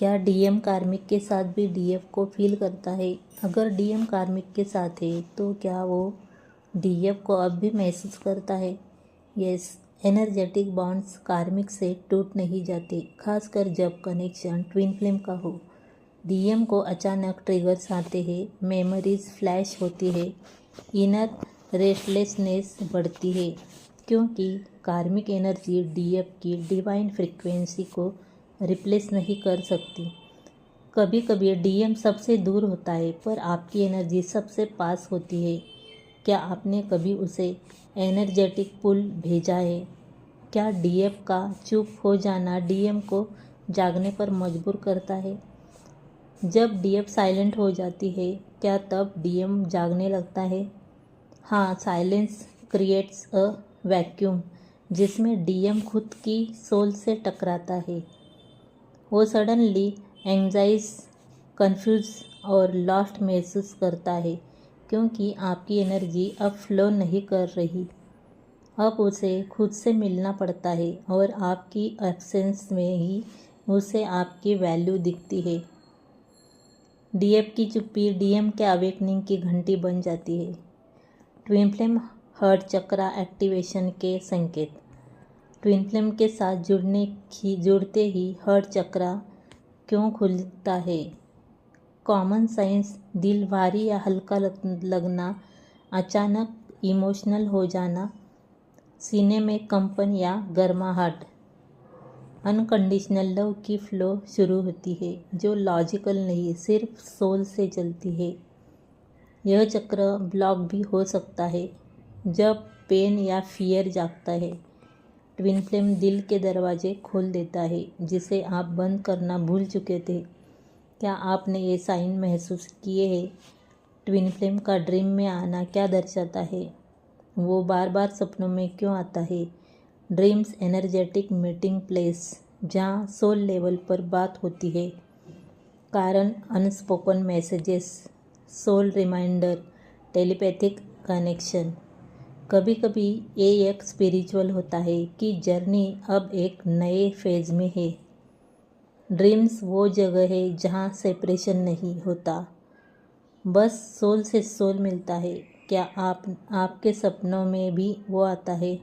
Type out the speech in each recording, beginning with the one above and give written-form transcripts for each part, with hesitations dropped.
क्या डीएम कार्मिक के साथ भी डीएफ को फील करता है? अगर डीएम कार्मिक के साथ है तो क्या वो डीएफ को अब भी महसूस करता है? यस, एनर्जेटिक बॉन्ड्स कार्मिक से टूट नहीं जाते, खासकर जब कनेक्शन ट्विन फ्लेम का हो। डीएम को अचानक ट्रिगर्स आते हैं, मेमोरीज फ्लैश होती है, इनर रेस्टलेसनेस बढ़ती है, क्योंकि कार्मिक एनर्जी डीएफ की डिवाइन फ्रीक्वेंसी को रिप्लेस नहीं कर सकती। कभी कभी डीएम सबसे दूर होता है पर आपकी एनर्जी सबसे पास होती है। क्या आपने कभी उसे एनर्जेटिक पुल भेजा है? क्या डीएफ का चुप हो जाना डीएम को जागने पर मजबूर करता है? जब डीएफ साइलेंट हो जाती है, क्या तब डीएम जागने लगता है? हाँ, साइलेंस क्रिएट्स अ वैक्यूम जिसमें डीएम खुद की सोल से टकराता है। वो सडनली एंग्जाइज, कंफ्यूज और लॉस्ट महसूस करता है, क्योंकि आपकी एनर्जी अब फ्लो नहीं कर रही। अब उसे खुद से मिलना पड़ता है और आपकी एब्सेंस में ही उसे आपकी वैल्यू दिखती है। डीएफ की चुप्पी डीएम के अवेकनिंग की घंटी बन जाती है। ट्विन फ्लेम हार्ट चक्रा एक्टिवेशन के संकेत। ट्विन फ्लेम के साथ जुड़ते ही हार्ट चक्रा क्यों खुलता है? कॉमन साइंस: दिल भारी या हल्का लगना, अचानक इमोशनल हो जाना, सीने में कंपन या गर्माहट। अनकंडीशनल लव की फ्लो शुरू होती है, जो लॉजिकल नहीं सिर्फ सोल से चलती है। यह चक्र ब्लॉक भी हो सकता है जब पेन या फियर जागता है। ट्विन फ्लेम दिल के दरवाजे खोल देता है जिसे आप बंद करना भूल चुके थे। क्या आपने ये साइन महसूस किए हैं? ट्विन फ्लेम का ड्रीम में आना क्या दर्शाता है? वो बार बार सपनों में क्यों आता है? ड्रीम्स एनर्जेटिक मीटिंग प्लेस जहाँ सोल लेवल पर बात होती है। कारण: unspoken messages, soul reminder, telepathic connection. कभी कभी ये एक स्पिरिचुअल होता है कि जर्नी अब एक नए फेज में है। ड्रीम्स वो जगह है जहाँ सेपरेशन नहीं होता, बस सोल से सोल मिलता है। क्या आपके सपनों में भी वो आता है?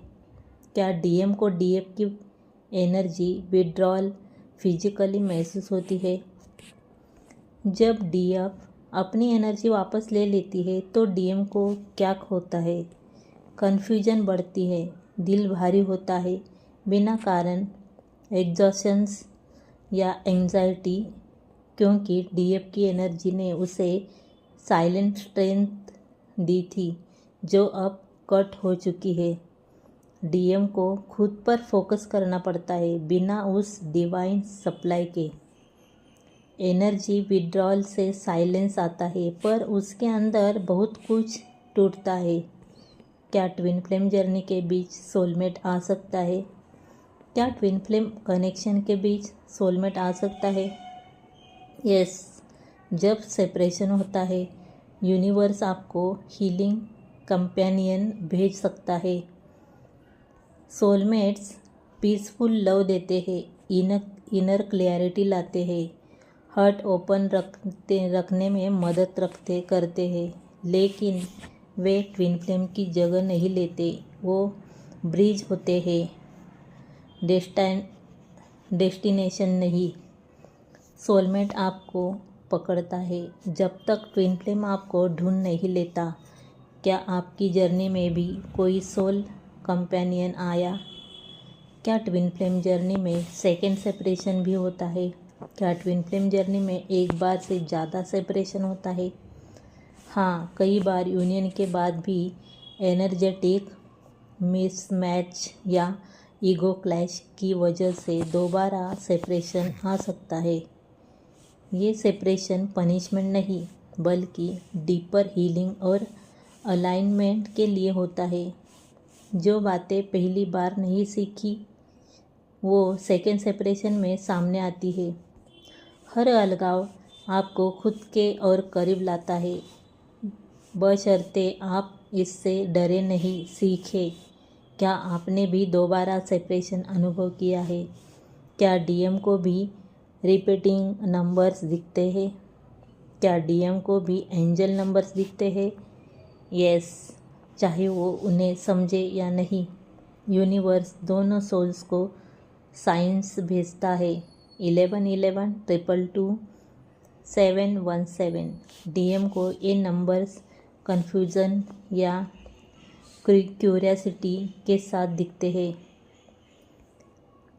क्या डीएम को डीएफ की एनर्जी विड्रॉल फिजिकली महसूस होती है? जब डीएफ अपनी एनर्जी वापस ले लेती है तो डीएम को क्या होता है? कन्फ्यूजन बढ़ती है, दिल भारी होता है बिना कारण, एग्जॉशंस या एंजाइटी, क्योंकि डीएफ की एनर्जी ने उसे साइलेंट स्ट्रेंथ दी थी जो अब कट हो चुकी है। डीएम को खुद पर फोकस करना पड़ता है बिना उस डिवाइन सप्लाई के। एनर्जी विड्रॉल से साइलेंस आता है पर उसके अंदर बहुत कुछ टूटता है। क्या ट्विन फ्लेम जर्नी के बीच सोलमेट आ सकता है? क्या ट्विन फ्लेम कनेक्शन के बीच सोलमेट आ सकता है? यस, जब सेपरेशन होता है यूनिवर्स आपको हीलिंग कंपेनियन भेज सकता है। सोलमेट्स पीसफुल लव देते हैं, इनर क्लैरिटी लाते हैं, हार्ट ओपन रखने में मदद करते हैं, लेकिन वे ट्विन फ्लेम की जगह नहीं लेते। वो ब्रिज होते हैं, डेस्टिनेशन नहीं। सोलमेट आपको पकड़ता है जब तक ट्विन फ्लेम आपको ढूंढ नहीं लेता। क्या आपकी जर्नी में भी कोई सोल कंपेनियन आया? क्या ट्विन फ्लेम जर्नी में सेकेंड सेपरेशन भी होता है? क्या ट्विन फ्लेम जर्नी में एक बार से ज़्यादा सेपरेशन होता है? हाँ, कई बार यूनियन के बाद भी एनर्जेटिक मिसमैच या ईगो क्लैश की वजह से दोबारा सेपरेशन आ सकता है। ये सेपरेशन पनिशमेंट नहीं बल्कि डीपर हीलिंग और अलाइनमेंट के लिए होता है। जो बातें पहली बार नहीं सीखी वो सेकेंड सेपरेशन में सामने आती है। हर अलगाव आपको खुद के और करीब लाता है, बशर्ते आप इससे डरे नहीं, सीखे। क्या आपने भी दोबारा सेपरेशन अनुभव किया है? क्या डीएम को भी रिपीटिंग नंबर्स दिखते हैं? क्या डीएम को भी एंजल नंबर्स दिखते हैं? यस, चाहे वो उन्हें समझे या नहीं। यूनिवर्स दोनों सोल्स को साइंस भेजता है। 1111 222 717। डीएम को ये नंबर्स कन्फ्यूज़न या क्यूरियोसिटी के साथ दिखते हैं।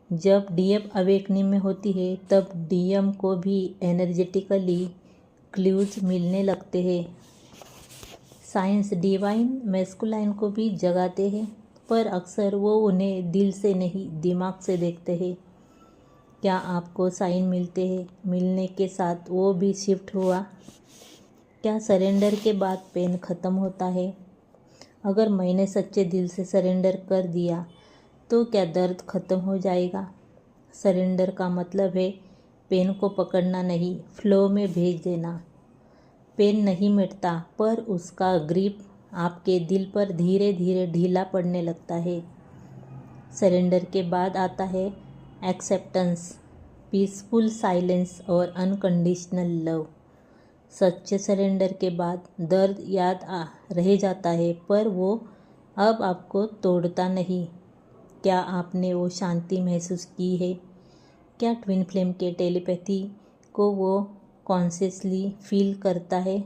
जब डीएम अवेकनिंग में होती है तब डीएम को भी एनर्जेटिकली क्लूज मिलने लगते हैं। साइंस डिवाइन मैस्कुलाइन को भी जगाते हैं, पर अक्सर वो उन्हें दिल से नहीं दिमाग से देखते हैं। क्या आपको साइन मिलते हैं? मिलने के साथ वो भी शिफ्ट हुआ? क्या सरेंडर के बाद पेन ख़त्म होता है? अगर मैंने सच्चे दिल से सरेंडर कर दिया तो क्या दर्द ख़त्म हो जाएगा? सरेंडर का मतलब है पेन को पकड़ना नहीं, फ्लो में भेज देना। पेन नहीं मिटता, पर उसका ग्रिप आपके दिल पर धीरे धीरे ढीला पड़ने लगता है। सरेंडर के बाद आता है एक्सेप्टेंस, पीसफुल साइलेंस और अनकंडीशनल लव। सच्चे सरेंडर के बाद दर्द याद रह जाता है, पर वो अब आपको तोड़ता नहीं। क्या आपने वो शांति महसूस की है? क्या ट्विन फ्लेम के टेलीपैथी को वो कॉन्शियसली फील करता है?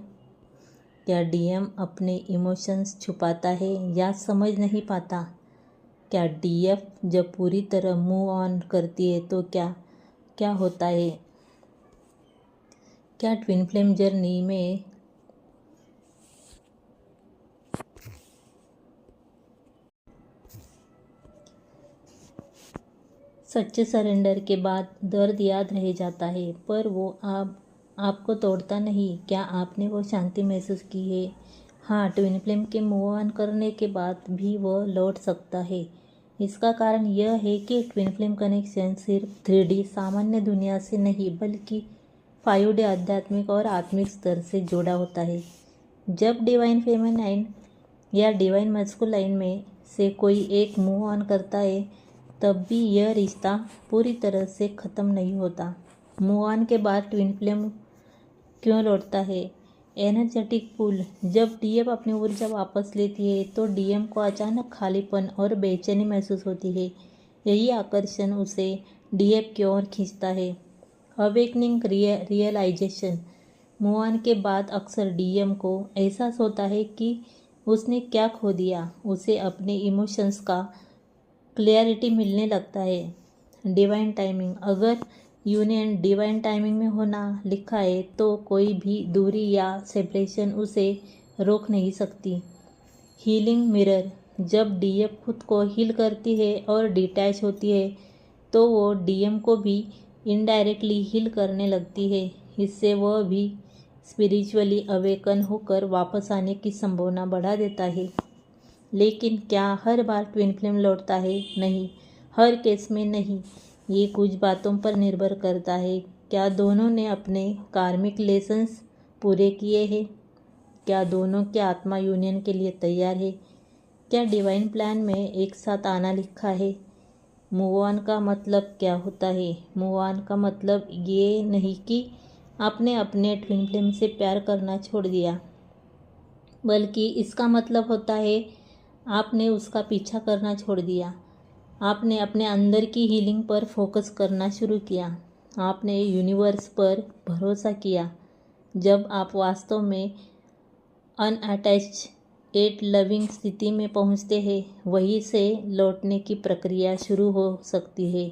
क्या डीएम अपने इमोशंस छुपाता है या समझ नहीं पाता? क्या डीएफ जब पूरी तरह मूव ऑन करती है तो क्या क्या होता है? क्या ट्विन फ्लेम जर्नी में सच्चे सरेंडर के बाद दर्द याद रह जाता है, पर वो आपको तोड़ता नहीं? क्या आपने वो शांति महसूस की है? हाँ, ट्विन फ्लेम के मूव ऑन करने के बाद भी वो लौट सकता है। इसका कारण यह है कि ट्विन फ्लेम कनेक्शन सिर्फ 3D सामान्य दुनिया से नहीं, बल्कि 5D आध्यात्मिक और आत्मिक स्तर से जुड़ा होता है। जब डिवाइन फेमिनाइन या डिवाइन मैस्कुलाइन में से कोई एक मूव ऑन करता है, तब भी यह रिश्ता पूरी तरह से ख़त्म नहीं होता। मूव ऑन के बाद ट्विन फ्लेम क्यों लौटता है? एनर्जेटिक पुल। जब डीएम अपनी ऊर्जा वापस लेती है तो डीएम को अचानक खालीपन और बेचैनी महसूस होती है। यही आकर्षण उसे डीएम की ओर खींचता है। Awakening realisation. मूव ऑन के बाद अक्सर डीएम को एहसास होता है कि उसने क्या खो दिया। उसे अपने इमोशंस का क्लैरिटी मिलने लगता है। Divine timing. अगर यूनियन डिवाइन टाइमिंग में होना लिखा है तो कोई भी दूरी या सेपरेशन उसे रोक नहीं सकती। Healing mirror. जब डीएम खुद को हील करती है और डिटैच होती है तो वो डीएम को भी इनडायरेक्टली हील करने लगती है। इससे वह भी स्पिरिचुअली अवेकन होकर वापस आने की संभावना बढ़ा देता है। लेकिन क्या हर बार ट्विन फ्लेम लौटता है? नहीं, हर केस में नहीं। ये कुछ बातों पर निर्भर करता है। क्या दोनों ने अपने कार्मिक लेसन्स पूरे किए हैं? क्या दोनों की आत्मा यूनियन के लिए तैयार है? क्या डिवाइन प्लान में एक साथ आना लिखा है? मूव ऑन का मतलब क्या होता है? मूव ऑन का मतलब ये नहीं कि आपने अपने ट्विन फ्लेम से प्यार करना छोड़ दिया, बल्कि इसका मतलब होता है आपने उसका पीछा करना छोड़ दिया। आपने अपने अंदर की हीलिंग पर फोकस करना शुरू किया। आपने यूनिवर्स पर भरोसा किया। जब आप वास्तव में अनअटैच्ड एट लविंग स्थिति में पहुंचते हैं, वहीं से लौटने की प्रक्रिया शुरू हो सकती है।